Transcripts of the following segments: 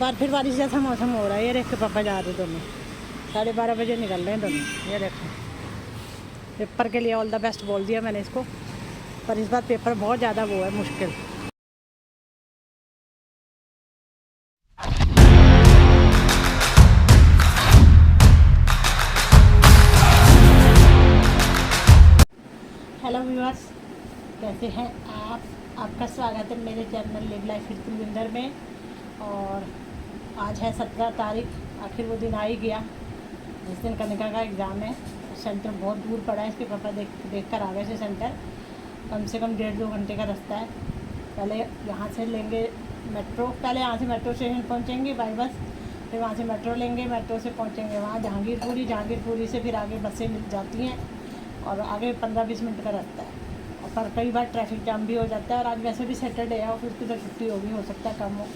बार फिर बारिश जैसा मौसम हो रहा है। ये देख के पापा जा रहे दोनों 12:30 बजे निकल रहे हैं दोनों। ये देखो पेपर के लिए ऑल द बेस्ट बोल दिया मैंने इसको, पर इस बार पेपर बहुत ज़्यादा वो है मुश्किल। हेलो व्यूअर्स, कैसे हैं आप? आपका स्वागत है मेरे channel live life with Kulvinder में। और आज है 17 तारीख, आखिर वो दिन आ ही गया जिस दिन कनिका का एग्ज़ाम है। सेंटर बहुत दूर पड़ा है, इसके पापा देख कर आ गए थे सेंटर। कम से कम 1.5-2 घंटे का रास्ता है। पहले यहाँ से लेंगे मेट्रो, पहले यहाँ से मेट्रो स्टेशन पहुँचेंगे बाई बस, फिर वहाँ से मेट्रो लेंगे, मेट्रो से पहुँचेंगे वहाँ जहांगीरपुरी से फिर आगे बसें मिल जाती हैं और आगे 15-20 मिनट का रास्ता है। और पर कई बार ट्रैफिक जाम भी हो जाता है, और आज वैसे भी सैटरडे है, ऑफिस की तो छुट्टी होगी, हो सकता है कम हो,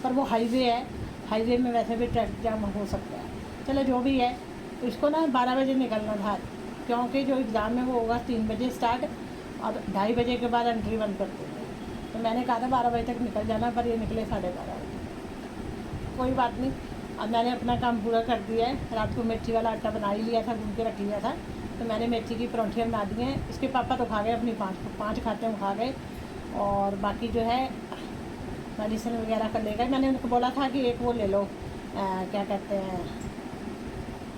पर वो हाईवे है, हाईवे में वैसे भी ट्रैफिक जाम हो सकता है। चलो जो भी है, तो इसको ना 12 बजे निकलना था, क्योंकि जो एग्ज़ाम है वो होगा 3 बजे स्टार्ट और 2:30 बजे के बाद एंट्री बंद कर देंगे। तो मैंने कहा था 12 बजे तक निकल जाना, पर ये निकले 12:30 बजे। कोई बात नहीं, अब मैंने अपना काम पूरा कर दिया है। रात को मेथी वाला आटा बना ही लिया था, गूंद के रख लिया था, तो मैंने मेथी की पराठियाँ बना दी हैं। इसके पापा तो खा गए, अपनी पाँच खाते हैं, खा गए। और बाकी जो है मेडिसिन वगैरह कर ले गए। मैंने उनको बोला था कि एक वो ले लो, क्या कहते हैं,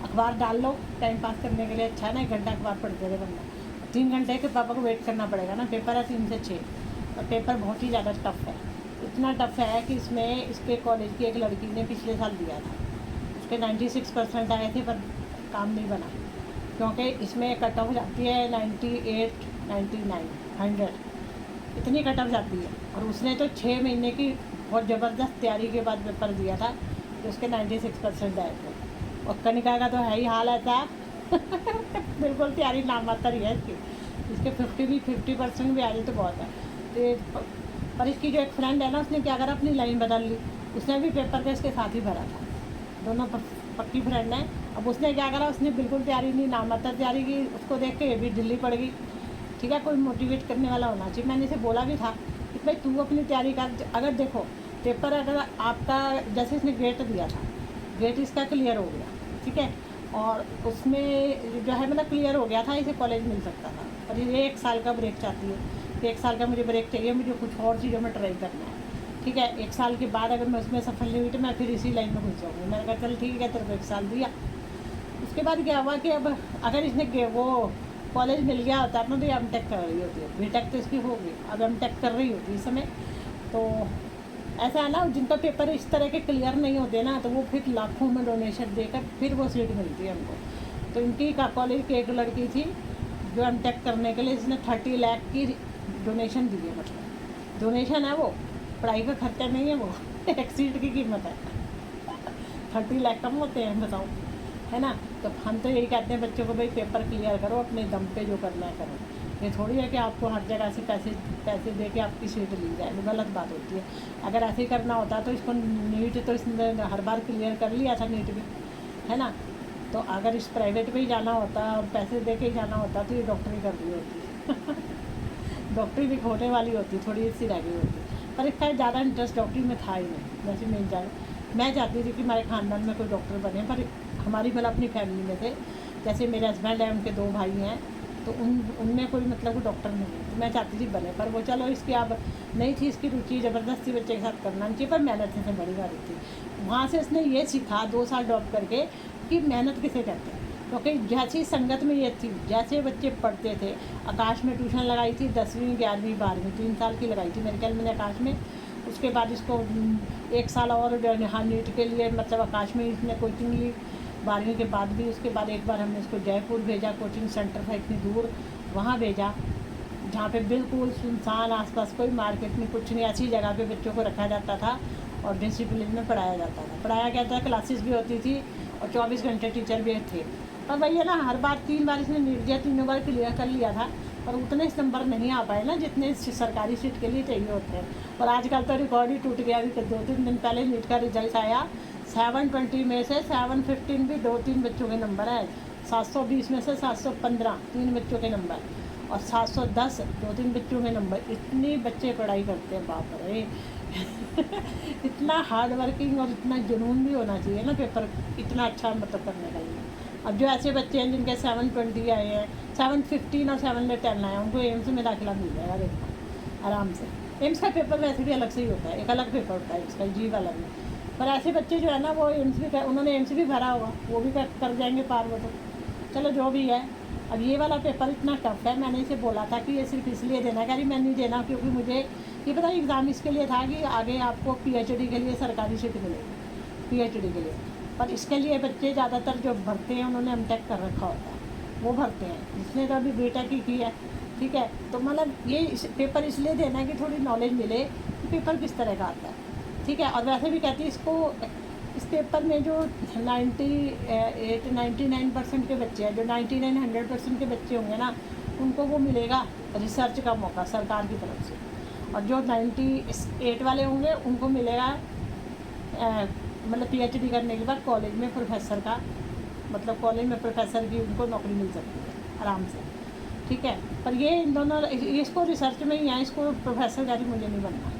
अखबार डाल लो, टाइम पास करने के लिए अच्छा है ना, 1 घंटा अखबार पढ़ते रहे बंदा। 3 घंटे के पापा को वेट करना पड़ेगा ना, पेपर है 3 से 6 और पेपर बहुत ही ज़्यादा टफ है। इतना टफ है कि इसमें इसके कॉलेज की एक लड़की ने पिछले साल दिया था, उसके 96% आए थे, पर काम नहीं बना, क्योंकि इसमें कट ऑफ जाती है 98, 99, 100, इतनी कट ऑफ जाती है। और उसने तो 6 महीने की बहुत ज़बरदस्त तैयारी के बाद पेपर दिया था, तो उसके 96% आए थे। और कनिका का तो है ही हाल ऐसा बिल्कुल तैयारी नामात्र ही है इसकी। इसके 50% भी आ जाए तो बहुत है। तो पर इसकी जो एक फ्रेंड है ना, उसने क्या करा, अपनी लाइन बदल ली। उसने भी पेपर का इसके साथ ही भरा था, दोनों पक्की फ्रेंड हैं। अब उसने क्या करा, उसने बिल्कुल तैयारी नहीं, नामात्र तैयारी की। उसको देख के ये भी ढिल्ली पड़ गई। ठीक है, कोई मोटिवेट करने वाला होना चाहिए। मैंने इसे बोला भी था कि भाई तू अपनी तैयारी कर। अगर देखो पेपर, अगर आपका जैसे इसने गेट दिया था, गेट इसका क्लियर हो गया, ठीक है, और उसमें जो है मतलब क्लियर हो गया था, इसे कॉलेज मिल सकता था। और ये 1 साल का ब्रेक चाहती है, तो 1 साल का मुझे ब्रेक चाहिए, मुझे कुछ और चीज़ों में ट्राई करना है। ठीक है, 1 साल के बाद अगर मैं उसमें सफल नहीं हुई तो मैं फिर इसी लाइन में घुस जाऊँगी। मैंने कहा चल ठीक है, तेरे को 1 साल दिया। उसके बाद क्या हुआ कि अब अगर इसने वो कॉलेज मिल गया होता ना, तो ये एमटेक कर रही होती है। बीटेक तो इसकी होगी, अब एमटेक कर रही होती इस समय। तो ऐसा है ना, जिनका पेपर इस तरह के क्लियर नहीं होते ना, तो वो फिर लाखों में डोनेशन देकर फिर वो सीट मिलती है उनको। तो इनकी कॉलेज की एक लड़की थी जो एमटेक करने के लिए, इसने 30 लाख की डोनेशन दी है। मतलब डोनेशन है, वो पढ़ाई का खर्चा नहीं है, वो एक सीट की कीमत है। 30 लाख कम होते हैं बताओ, है ना। तो हम तो यही कहते हैं बच्चों को, भाई पेपर क्लियर करो, अपने दम पे जो करना है करो। ये थोड़ी है कि आपको हर जगह से पैसे दे के आपकी सीट ली जाए, वो गलत बात होती है। अगर ऐसे ही करना होता तो इसको नीट तो इसने हर बार क्लियर कर लिया था, नीट भी, है ना। तो अगर इस प्राइवेट में ही जाना होता और पैसे दे के ही जाना होता तो ये डॉक्टरी कर रही होती डॉक्टरी भी खोने वाली होती, थोड़ी सी रह गई होती। पर इसका ज़्यादा इंटरेस्ट डॉक्टरी में था ही नहीं। जैसे मैं चाहती थी कि हमारे ख़ानदान में कोई डॉक्टर बने, पर हमारी भला अपनी फैमिली में थे, जैसे मेरे हस्बैंड हैं, उनके 2 भाई हैं, तो उनमें कोई मतलब कोई डॉक्टर नहीं है। तो मैं चाहती थी बने, पर वो चलो इसकी अब नहीं थी इसकी रुचि, ज़बरदस्ती बच्चे के साथ करना नहीं चाहिए, पर मेहनत से बड़ी बात थी। वहाँ से उसने ये सीखा 2 साल ड्रॉप करके कि मेहनत किसे करते हैं। क्योंकि जैसी संगत में ये थी, जैसे बच्चे पढ़ते थे। आकाश में ट्यूशन लगाई थी, 10वीं 11वीं 12वीं 3 साल की लगाई थी मेरे ख्याल मैंने आकाश में। उसके बाद इसको 1 साल और यहाँ नीट के लिए मतलब आकाश में इसने कोचिंग ली 12वीं के बाद भी। उसके बाद एक बार हमने इसको जयपुर भेजा, कोचिंग सेंटर था इतनी दूर, वहाँ भेजा जहाँ पे बिल्कुल सुनसान, आसपास कोई मार्केट में कुछ नहीं, ऐसी जगह पे बच्चों को रखा जाता था और डिसिप्लिन में पढ़ाया जाता था। पढ़ाया गया था, क्लासेस भी होती थी और 24 घंटे टीचर भी थे। पर भैया ना, हर बार 3 बार इसने नीट दिया, 3 बार क्लियर कर लिया था, पर उतने नंबर नहीं आ पाए ना जितने सरकारी सीट के लिए चाहिए होते हैं। और आजकल तो रिकॉर्ड ही टूट गया। अभी 2-3 दिन पहले नीट का रिजल्ट आया, 720 में से 715 भी 2-3 बच्चों के नंबर है, 720 में से 715 3 बच्चों के नंबर, और 710 2-3 बच्चों के नंबर। इतने बच्चे पढ़ाई करते हैं, बाप रे। इतना हार्ड वर्किंग और इतना जुनून भी होना चाहिए ना पेपर इतना अच्छा मतलब करने का लिए। अब जो ऐसे बच्चे हैं जिनके 720 आए हैं, 715 और 710 आए हैं, उनको एम्स में दाखिला मिल जाएगा देखो आराम से। एम्स का पेपर वैसे भी अलग से ही होता है, एक अलग पेपर होता है इसका, जी वाला भी। पर ऐसे बच्चे जो है ना वो एम्स भी उन्होंने एम्स भी भरा होगा, वो भी कर जाएंगे पार वो तो। चलो जो भी है। अब ये वाला पेपर इतना टफ है, मैंने इसे बोला था कि ये सिर्फ इसलिए देना, कह रही मैं नहीं देना क्योंकि मुझे ये पता एग्ज़ाम इसके लिए था कि आगे आपको PhD के लिए सरकारी सीट मिलेगी PhD के लिए। पर इसके लिए बच्चे ज़्यादातर जो भरते हैं उन्होंने M.Tech कर रखा होता है, वो भरते हैं। जिसने तो अभी B.Tech ही की है, ठीक है, तो मतलब ये पेपर इसलिए देना है कि थोड़ी नॉलेज मिले कि पेपर किस तरह का आता है, ठीक है। और वैसे भी कहती है इसको, इस पेपर में जो 99% के बच्चे हैं, जो 99-100% के बच्चे होंगे ना, उनको वो मिलेगा रिसर्च का मौका सरकार की तरफ से। और जो 98 वाले होंगे उनको मिलेगा मतलब PhD करने के बाद कॉलेज में प्रोफेसर का, मतलब कॉलेज में प्रोफेसर की उनको नौकरी मिल सकती है आराम से, ठीक है। पर ये इन दोनों, इसको रिसर्च में ही है, इसको प्रोफेसर का मुझे नहीं बनना,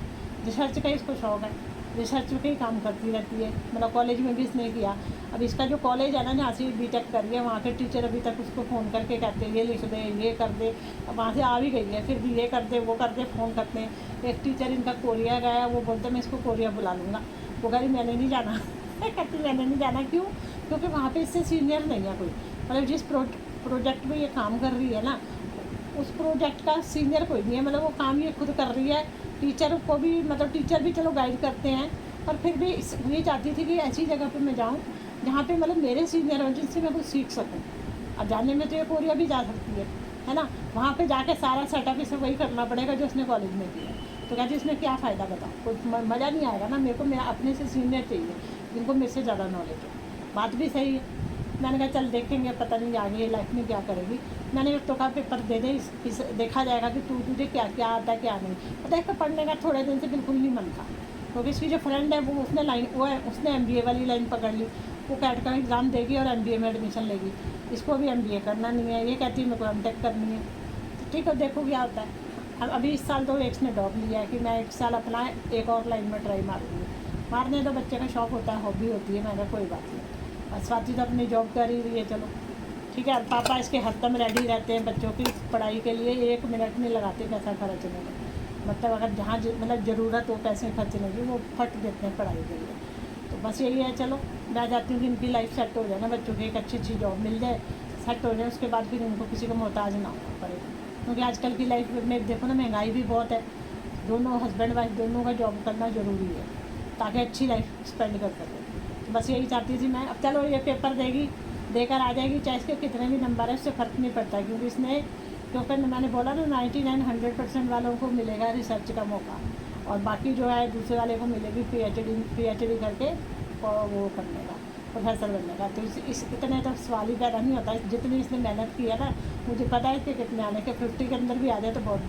रिसर्च का इसको शौक है, रिसर्च के ही काम करती रहती है, मतलब कॉलेज में भी इसने किया। अब इसका जो कॉलेज है ना जहाँ से B.Tech कर रही है, वहाँ के टीचर अभी तक उसको फ़ोन करके कहते हैं ये लिख दे, ये कर दे। अब वहाँ से आ भी गई है, फिर भी ये कर दे, वो कर दे, फ़ोन करते हैं। एक टीचर इनका कोरिया गया, वो बोलते मैं इसको कोरिया बुला लूँगा, वो कह रही मैंने नहीं जाना कहती मैंने नहीं जाना, क्यों? क्योंकि वहाँ पर इससे सीनियर नहीं है कोई, मतलब जिस प्रोजेक्ट में ये काम कर रही है ना, उस प्रोजेक्ट का सीनियर कोई नहीं है, मतलब वो काम ये खुद कर रही है। टीचर को भी, मतलब टीचर भी चलो गाइड करते हैं, पर फिर भी ये चाहती थी कि ऐसी जगह पे मैं जाऊँ जहाँ पे मतलब मेरे सीनियर हो, जिनसे मैं कुछ सीख सकूँ। अब जाने में तो ये कोरिया भी जा सकती है ना, वहाँ पे जाके सारा सेटअप इसे वही करना पड़ेगा जो उसने कॉलेज में किया। तो कहती इसमें क्या फ़ायदा बताओ, कोई मज़ा नहीं आएगा ना। मेरे को मेरा अपने से सीनियर चाहिए जिनको मेरे से ज़्यादा नॉलेज है। बात भी सही है। मैंने कहा चल देखेंगे, पता नहीं आगे लाइफ में क्या करेगी। मैंने तो कहा पेपर दे दे, इस देखा जाएगा कि तुझे क्या क्या आता है क्या नहीं। पता है कि पढ़ने का थोड़े दिन से बिल्कुल नहीं मन था, क्योंकि इसकी जो फ्रेंड है वो उसने MBA वाली लाइन पकड़ ली। वो कैट का एग्ज़ाम देगी और MBA में एडमिशन लेगी। इसको भी MBA करना नहीं है, ये कहती है मेरे को M.Tech करनी है। तो ठीक है, देखो क्या होता है। अब अभी इस साल तो इसने ड्रॉप लिया है कि मैं एक साल अपना एक और लाइन में ट्राई मारूंगी। मारने तो बच्चे का शौक़ होता है, हॉबी होती है। मैंने कोई बात नहीं, और स्वाति तो अपनी जॉब कर ही रही है, चलो ठीक है। पापा इसके हफ्तम रेडी रहते हैं बच्चों की पढ़ाई के लिए, 1 मिनट नहीं लगाते पैसा खर्चने में। मतलब अगर जहाँ मतलब ज़रूरत हो पैसे खर्चने की, वो फट देते हैं पढ़ाई के लिए। तो बस यही है, चलो मैं चाहती हूँ कि इनकी लाइफ सेट हो जाए ना, बच्चों की एक अच्छी जॉब मिल जाए, सेट हो जाए, उसके बाद फिर इनको किसी को मोहताज ना होना पड़े। क्योंकि आजकल की लाइफ में देखो ना, महंगाई भी बहुत है। दोनों हस्बैंड वाइफ दोनों का जॉब करना ज़रूरी है ताकि अच्छी लाइफ स्पेंड कर सकें। तो बस यही चाहती थी मैं। अब चलो ये पेपर देगी, देकर आ जाएगी, चाहे इसके कितने भी नंबर है उससे फ़र्क नहीं पड़ता, क्योंकि क्योंकि मैंने बोला ना 99-100% वालों को मिलेगा रिसर्च का मौका, और बाकी जो है दूसरे वाले को मिलेगी PhD करके और वो करने का, प्रोफेसर बनने का। तो इस इतने तो सवाल ही पैदा नहीं होता। जितनी इसने मेहनत की है ना, मुझे पता है कि कितने आने के 50 के अंदर भी आ जाए तो बहुत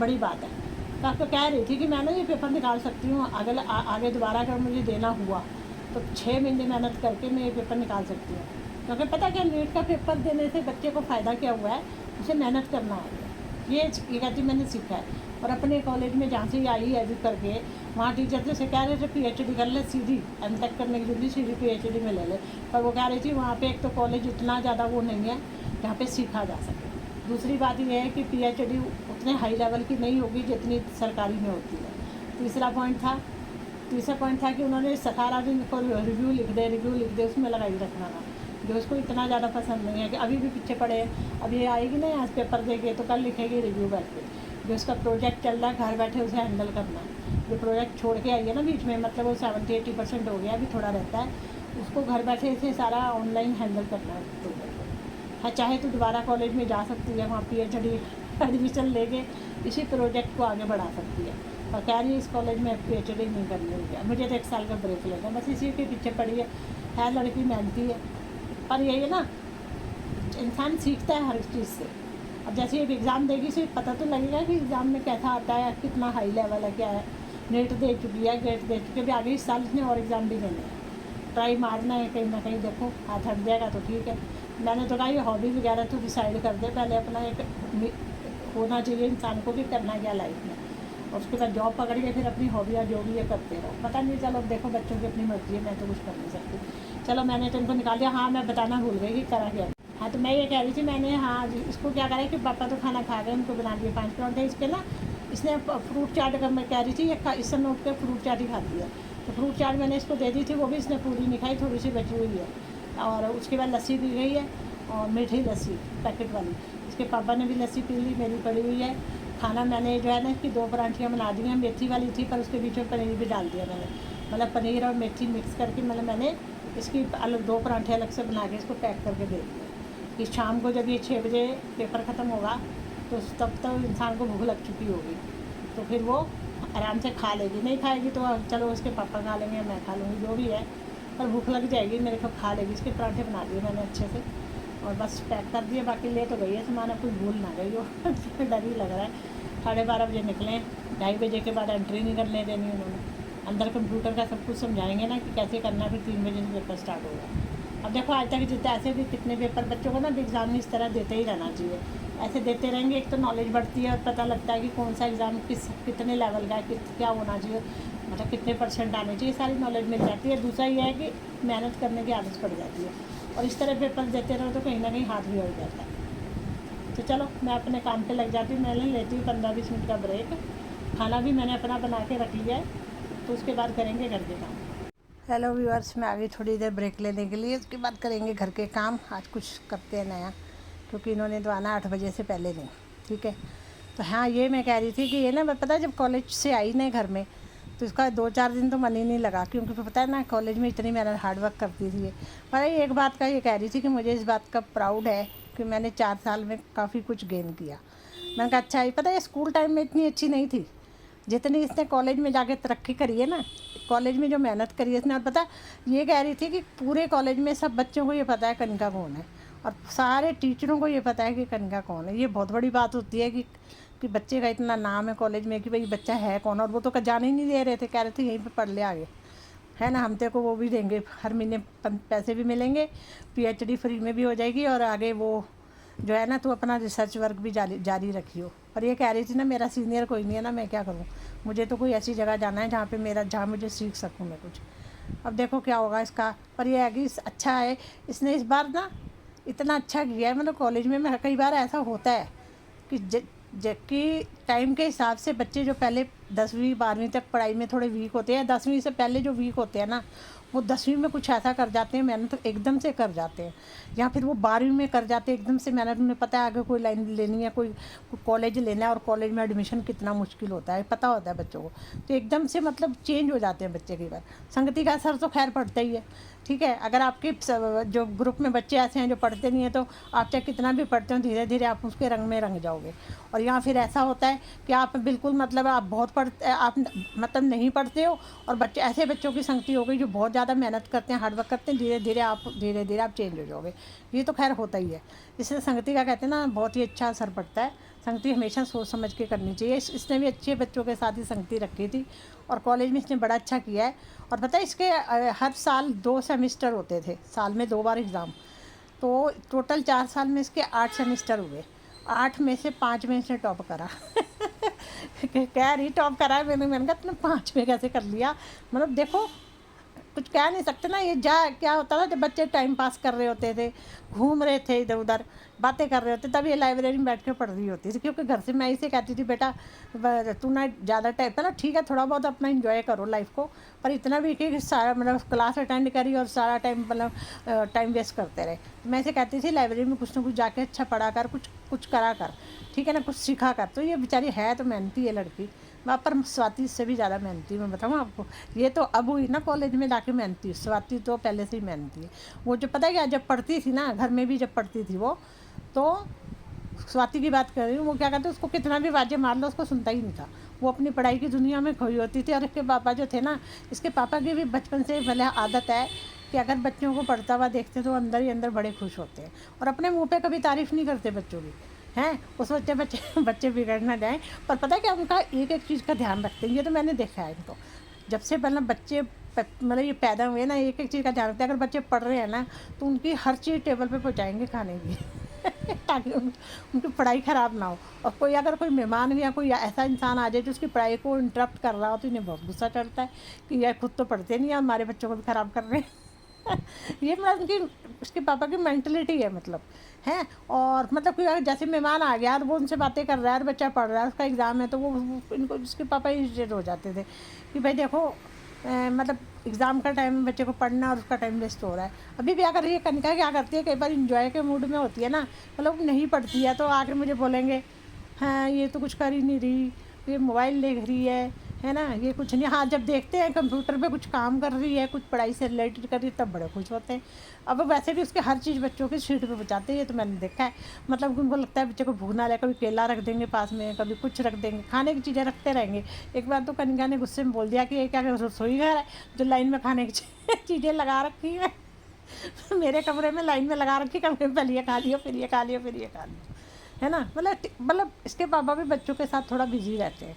बड़ी बात है। तो आपको कह रही थी कि मैं ना ये पेपर निकाल सकती हूँ, आगे दोबारा अगर मुझे देना हुआ तो 6 महीने मेहनत करके मैं ये पेपर निकाल सकती हूँ। क्योंकि पता क्या, नीट का पेपर देने से बच्चे को फ़ायदा क्या हुआ है, उसे मेहनत करना है। ये कहती मैंने सीखा है। और अपने कॉलेज में जहाँ से आई है करके, वहाँ टीचर से कह रहे थे PhD कर ले, सीधी M.Tech करने की जल्दी सीधी PhD में ले ले। पर वो कह रही थी वहाँ पे एक तो कॉलेज इतना ज़्यादा वो नहीं है जहाँ पे सीखा जा सके। दूसरी बात ये है कि PhD उतने हाई लेवल की नहीं होगी जितनी सरकारी में होती है। तीसरा पॉइंट था कि उन्होंने सारा दिन को रिव्यू लिख दे, उसमें लगाई रखना था, जो उसको इतना ज़्यादा पसंद नहीं है। कि अभी भी पीछे पड़े हैं, अब ये आएगी ना यहाँ पेपर देके तो कल लिखेगी रिव्यू बैठ के। जो उसका प्रोजेक्ट चल रहा है घर बैठे उसे हैंडल करना है। जो प्रोजेक्ट छोड़ के आई है ना बीच में, मतलब वो 70-80% हो गया, अभी थोड़ा रहता है, उसको घर बैठे इसे सारा ऑनलाइन हैंडल करना है प्रोजेक्ट। हाँ, चाहे तो दोबारा कॉलेज में जा सकती है, वहाँ PhD एडमिशन लेके इसी प्रोजेक्ट को आगे बढ़ा सकती है। और कह रही है इस कॉलेज में PhD नहीं करनी है, मुझे तो 1 साल का ब्रेक लेगा, बस इसी के पीछे पड़ी है लड़की मेहनती है। पर यही है ना, इंसान सीखता है हर चीज़ से। अब जैसे एक एग्ज़ाम देगी उसे पता तो लगेगा कि एग्ज़ाम में कैसा आता है, कितना हाई लेवल है, क्या है। नेट दे चुकी है, गेट दे चुकी है, अभी आगे इस साल इसने और एग्ज़ाम भी देने हैं। ट्राई मारना है कहीं ना कहीं, देखो हाथ हट जाएगा तो ठीक है। मैंने तो कहा ये हॉबी वगैरह तो डिसाइड कर दे पहले, अपना एक होना चाहिए इंसान को कि करना क्या लाइफ में। और उसके बाद जॉब पकड़ के फिर अपनी हॉबियाँ जो भी है करते रहो। पता नहीं, चलो देखो बच्चों की अपनी मर्जी है, मैं तो कुछ कर नहीं सकती। चलो मैंने तो इनको निकाल दिया। हाँ, मैं बताना भूल गई कि करा क्या। हाँ, तो मैं ये कह रही थी, मैंने हाँ जी इसको क्या करा कि पापा तो खाना खा गए, उनको बना दिए 5 पराठे। इसके ना इसने फ्रूट चाट का मैं कह रही थी, ये इस समय उठ के फ्रूट चाट ही खाती है। तो फ्रूट चाट मैंने इसको दे दी थी, वो भी इसने पूरी नहीं खाई, थोड़ी सी बची हुई है। और उसके बाद लस्सी दी गई है, और मीठी लस्सी पैकेट वाली। इसके पापा ने भी लस्सी पी ली, मेरी पड़ी हुई है। खाना मैंने जो है ना इसकी 2 पराठियाँ बना दी हैं, मेथी वाली थी पर उसके बीच में पनीर भी डाल दिया मैंने। मतलब पनीर और मेथी मिक्स करके मतलब मैंने इसकी अलग 2 पराठे अलग से बना के इसको पैक करके दे दिए कि शाम को जब ये 6 बजे पेपर ख़त्म होगा तो तब तक इंसान को भूख लग चुकी होगी, तो फिर वो आराम से खा लेगी। नहीं खाएगी तो चलो उसके पापा खा लेंगे, मैं खा लूँगी, जो भी है, पर भूख लग जाएगी मेरे को, खा लेगी। इसके पराठे बना दिए मैंने अच्छे से और बस पैक कर दिए। बाकी ले तो गई है सामान, अब कुछ भूल ना गई हो डर ही लग रहा है। 12:30 बजे निकलें, 2:30 बजे के बाद एंट्री नहीं करने देनी उन्होंने। अंदर कंप्यूटर का सब कुछ समझाएंगे ना कि कैसे करना, फिर 3 बजे से पेपर स्टार्ट होगा। अब देखो आज तक जितने ऐसे भी कितने पेपर बच्चों को ना एग्ज़ाम इस तरह देते ही रहना चाहिए। ऐसे देते रहेंगे, एक तो नॉलेज बढ़ती है और पता लगता है कि कौन सा एग्ज़ाम कितने लेवल का है, क्या होना चाहिए, मतलब कितने % आने चाहिए, सारी नॉलेज मिल जाती है। दूसरा ये है कि मेहनत करने की आदत पड़ जाती है, और इस तरह पेपर देते रहो तो कहीं ना कहीं हाथ भी हो जाता है। तो चलो मैं अपने काम पे लग जाती हूँ, मैं लेती हूँ 15-20 मिनट का ब्रेक। खाना भी मैंने अपना बना के रख लिया है, तो उसके बाद करेंगे घर के काम। हेलो व्यूअर्स, मैं आ गई थोड़ी देर ब्रेक लेने के लिए, उसके बाद करेंगे घर के काम। आज कुछ करते हैं नया, क्योंकि इन्होंने तो आना 8 बजे से पहले नहीं, ठीक है। तो हाँ, ये मैं कह रही थी कि ये ना पता है जब कॉलेज से आई ना घर में, तो इसका 2-4 दिन तो मन ही नहीं लगा, क्योंकि पता है ना कॉलेज में इतनी मेहनत हार्ड वर्क करती थी। पर एक बात का ये कह रही थी कि मुझे इस बात का प्राउड है कि मैंने 4 साल में काफ़ी कुछ गेन किया। मैंने कहा अच्छा, ये पता है स्कूल टाइम में इतनी अच्छी नहीं थी जितनी इसने कॉलेज में जाके तरक्की करी है ना। कॉलेज में जो मेहनत करी है इसने, और पता ये कह रही थी कि पूरे कॉलेज में सब बच्चों को ये पता है कनिका कौन है, और सारे टीचरों को ये पता है कि कनिका कौन है। ये बहुत बड़ी बात होती है कि बच्चे का इतना नाम है कॉलेज में कि भाई बच्चा है कौन। और वो तो जाने ही नहीं दे रहे थे, कह रहे थे यहीं पे पढ़ ले आगे, है ना, हम तेरे को वो भी देंगे, हर महीने पैसे भी मिलेंगे, PhD फ्री में भी हो जाएगी, और आगे वो जो है ना तू अपना रिसर्च वर्क भी जारी रखियो। पर ये कह रही थी ना मेरा सीनियर कोई नहीं है ना, मैं क्या करूँ, मुझे तो कोई ऐसी जगह जाना है जहाँ मुझे सीख सकूँ मैं कुछ। अब देखो क्या होगा इसका। पर ये है कि अच्छा है, इसने इस बार ना इतना अच्छा किया है। मतलब कॉलेज में कई बार ऐसा होता है कि जबकि टाइम के हिसाब से बच्चे जो पहले 10वीं 12वीं तक पढ़ाई में थोड़े वीक होते हैं, 10वीं से पहले जो वीक होते हैं ना, वो 10वीं में कुछ ऐसा कर जाते हैं, मेहनत तो एकदम से कर जाते हैं, या फिर वो 12वीं में कर जाते हैं एकदम से मेहनत। उन्हें पता है आगे कोई लाइन लेनी है, कोई कॉलेज लेना है, और कॉलेज में एडमिशन कितना मुश्किल होता है पता होता है बच्चों को, तो एकदम से मतलब चेंज हो जाते हैं बच्चे। कई बार संगति का असर तो खैर पड़ता ही है, ठीक है। अगर आपके जो ग्रुप में बच्चे ऐसे हैं जो पढ़ते नहीं हैं, तो आप चाहे कितना भी पढ़ते हो, धीरे धीरे आप उसके रंग में रंग जाओगे। और यहाँ फिर ऐसा होता है कि आप बिल्कुल मतलब आप बहुत पढ़ते, आप मतलब नहीं पढ़ते हो, और बच्चे ऐसे बच्चों की संगति हो गई जो बहुत ज़्यादा मेहनत करते हैं, हार्डवर्क करते हैं, धीरे धीरे आप चेंज हो जाओगे। ये तो खैर होता ही है। इसलिए संगति का कहते हैं ना बहुत ही अच्छा असर पड़ता है। संगति हमेशा सोच समझ के करनी चाहिए। इसने भी अच्छे बच्चों के साथ ही संगति रखी थी, और कॉलेज में इसने बड़ा अच्छा किया है। और पता है इसके हर साल 2 सेमेस्टर होते थे, साल में 2 बार एग्ज़ाम, तो टोटल 4 साल में इसके 8 सेमेस्टर हुए। 8 में से 5 में इसने टॉप करा कह रही टॉप करा है, मैंने कहा तुमने 5 में कैसे कर लिया। मतलब देखो कुछ कह नहीं सकते ना। ये क्या होता था जब बच्चे टाइम पास कर रहे होते थे, घूम रहे थे इधर उधर, बातें कर रहे होते, तब ये लाइब्रेरी में बैठ कर पढ़ रही होती थी। क्योंकि घर से मैं इसे कहती थी बेटा तू ना ज़्यादा टाइम पहले ठीक है थोड़ा बहुत अपना इंजॉय करो लाइफ को, पर इतना भी कि सारा मतलब क्लास अटेंड करी और सारा टाइम मतलब टाइम वेस्ट करते रहे। मैं इसे कहती थी लाइब्रेरी में कुछ ना कुछ जाके अच्छा पढ़ा कर, कुछ करा कर, ठीक है ना, कुछ सीखा कर। तो ये बेचारी है तो मेहनती है लड़की, वहाँ पर स्वाति इससे भी ज़्यादा मेहनती। मैं बताऊँ आपको, ये तो अब हुई ना कॉलेज में जाके मेहनती, स्वाति तो पहले से ही मेहनती है। वो जो पता है क्या, जब पढ़ती थी ना घर में भी, जब पढ़ती थी वो, तो स्वाति की बात कर रही हूँ, वो क्या कहते उसको कितना भी वाजे मार लो उसको सुनता ही नहीं था। वो अपनी पढ़ाई की दुनिया में खोई होती थी। और इसके पापा जो थे ना, इसके पापा की भी बचपन से भले आदत है कि अगर बच्चों को पढ़ता हुआ देखते तो अंदर ही अंदर बड़े खुश होते हैं, और अपने मुँह पे कभी तारीफ़ नहीं करते बच्चों की, हैं उस बच्चे बिगड़ ना जाएँ। पर पता है क्या, उनका एक एक चीज़ का ध्यान रखते हैं। ये तो मैंने देखा है इनको, जब से मतलब बच्चे मतलब ये पैदा हुए ना, एक एक चीज़ का ध्यान रखते हैं। अगर बच्चे पढ़ रहे हैं ना, तो उनकी हर चीज़ टेबल पे पहुँचाएंगे खाने की ताकि उनकी पढ़ाई ख़राब ना हो। और कोई अगर कोई मेहमान या कोई ऐसा इंसान आ जाए जो उसकी पढ़ाई को इंटरप्ट कर रहा हो तो इन्हें बहुत गुस्सा चढ़ता है कि यार खुद तो पढ़ते नहीं है, हमारे बच्चों को भी ख़राब कर रहे हैं। ये मतलब उनकी उसके पापा की मेंटलिटी है, मतलब है। और मतलब कि अगर जैसे मेहमान आ गया और वो उनसे बातें कर रहा है और बच्चा पढ़ रहा है, उसका एग्ज़ाम है, तो वो इनको उसके पापा इरिटेट हो जाते थे कि भाई देखो मतलब एग्ज़ाम का टाइम बच्चे को पढ़ना और उसका टाइम वेस्ट हो रहा है। अभी भी अगर ये कनिका क्या करती है, कई बार इंजॉय के मूड में होती है ना, मतलब नहीं पढ़ती है, तो आकर मुझे बोलेंगे हाँ ये तो कुछ कर ही नहीं रही, ये मोबाइल देख रही है ना, ये कुछ नहीं। हाँ जब देखते हैं कंप्यूटर पे कुछ काम कर रही है, कुछ पढ़ाई से रिलेटेड कर रही है, तब बड़े खुश होते हैं। अब वैसे भी उसके हर चीज़ बच्चों की शीट पे बचाते हैं, ये तो मैंने देखा है। मतलब उनको लगता है बच्चे को भूख ना लगे, कभी केला रख देंगे पास में, कभी कुछ रख देंगे, खाने की चीज़ें रखते रहेंगे। एक बार तो कनिका ने गुस्से में बोल दिया कि ये क्या रसोई घर है जो लाइन में खाने की चीज़ें लगा रखी है। मेरे कमरे में लाइन में लगा रखी, कमरे में पहले ये खा लियो, फिर ये खा लियो, फिर ये खा लियो, है ना। मतलब इसके पापा भी बच्चों के साथ थोड़ा बिजी रहते हैं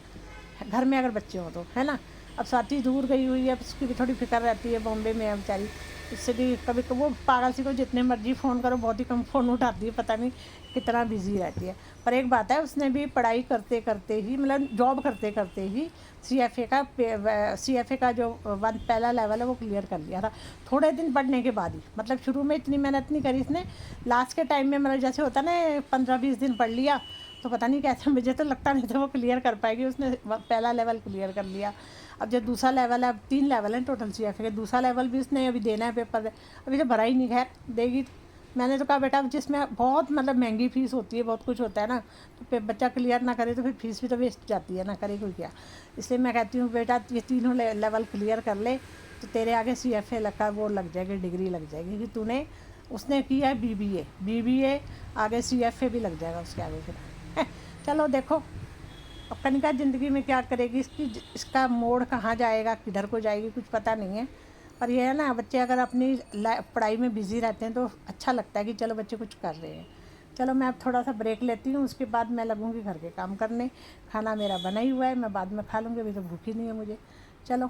घर में अगर बच्चे हों तो, है ना। अब स्वाति दूर गई हुई है, उसकी भी थोड़ी फिक्र रहती है, बॉम्बे में है बेचारी। इससे भी कभी वो पागल सी को जितने मर्जी फ़ोन करो बहुत ही कम फ़ोन उठाती है, पता नहीं कितना बिजी रहती है। पर एक बात है, उसने भी पढ़ाई करते करते ही, मतलब जॉब करते करते ही CFA का जो पहला लेवल है वो क्लियर कर लिया था, थोड़े दिन पढ़ने के बाद ही। मतलब शुरू में इतनी मेहनत नहीं करी इसने, लास्ट के टाइम में मतलब जैसे होता ना 15-20 दिन पढ़ लिया, तो पता नहीं कैसे, मुझे तो लगता नहीं था वो क्लियर कर पाएगी। उसने पहला लेवल क्लियर कर लिया। अब जो दूसरा लेवल है, अब 3 लेवल हैं टोटल CFA के, दूसरा लेवल भी उसने अभी देना है पेपर, अभी तो भरा ही नहीं, खैर देगी। मैंने तो कहा बेटा जिसमें बहुत मतलब महंगी फ़ीस होती है, बहुत कुछ होता है ना, तो बच्चा क्लियर ना करे तो फिर फीस भी तो वेस्ट जाती है ना, करे कोई क्या। इसलिए मैं कहती हूँ बेटा ये तीनों लेवल क्लियर कर ले, तो तेरे आगे CFA लगा वो लग जाएगी, डिग्री लग जाएगी कि तूने उसने किया है BBA, आगे CFA भी लग जाएगा उसके आगे फिर। चलो देखो अब कनिका ज़िंदगी में क्या करेगी, इसका मोड़ कहाँ जाएगा, किधर को जाएगी, कुछ पता नहीं है। पर यह है ना, बच्चे अगर अपनी पढ़ाई में बिज़ी रहते हैं तो अच्छा लगता है कि चलो बच्चे कुछ कर रहे हैं। चलो मैं अब थोड़ा सा ब्रेक लेती हूँ, उसके बाद मैं लगूँगी घर के काम करने। खाना मेरा बना ही हुआ है, मैं बाद में खा लूँगी, अभी तो भूख ही नहीं है मुझे। चलो।